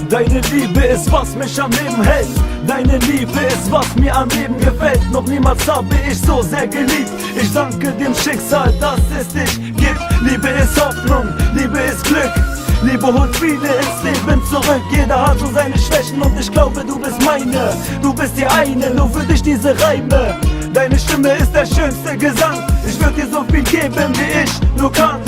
Deine Liebe ist, was mich am Leben hält. Deine Liebe ist, was mir am Leben gefällt. Noch niemals habe ich so sehr geliebt. Ich danke dem Schicksal, dass es dich gibt. Liebe ist Hoffnung, Liebe ist Glück. Liebe holt viele ins Leben zurück. Jeder hat so seine Schwächen und ich glaube, du bist meine. Du bist die eine, nur für dich diese Reime. Deine Stimme ist der schönste Gesang. Ich würde dir so viel geben, wie ich nur kann.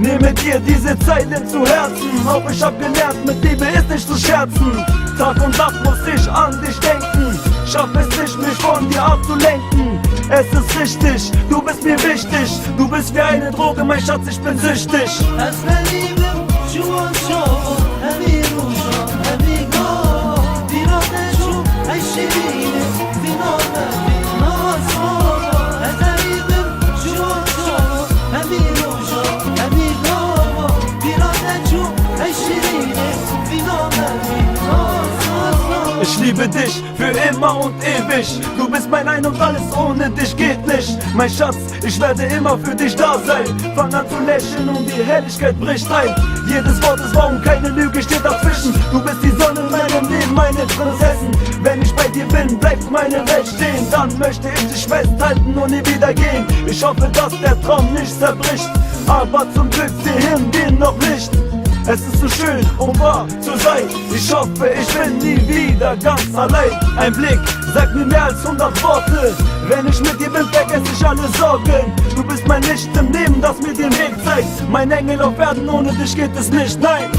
Nehme dir diese Zeilen zu Herzen. Auch ich hab gelernt, mit Liebe ist nicht zu scherzen. Tag und Nacht muss ich an dich denken. Schaff es nicht, mich von dir abzulenken. Es ist richtig, du bist mir wichtig. Du bist wie eine Droge, mein Schatz, ich bin süchtig. Ich liebe dich für immer und ewig. Du bist mein Ein und Alles, ohne dich geht nicht. Mein Schatz, ich werde immer für dich da sein. Fang an zu lächeln und die Helligkeit bricht ein. Jedes Wort ist wahr und keine Lüge steht dazwischen. Du bist die Sonne in meinem Leben, meine Prinzessin. Wenn ich bei dir bin, bleibt meine Welt stehen. Dann möchte ich dich festhalten und nie wieder gehen. Ich hoffe, dass der Traum nicht zerbricht, aber zum Glück die Himmel noch nicht. Es ist so schön, um wahr zu sein. Ich hoffe, ich bin nie wieder ganz allein. Ein Blick sagt mir mehr als 100 Worte. Wenn ich mit dir bin, vergesse ich alle Sorgen. Du bist mein Licht im Leben, das mir den Weg zeigt. Mein Engel auf Erden, ohne dich geht es nicht, nein.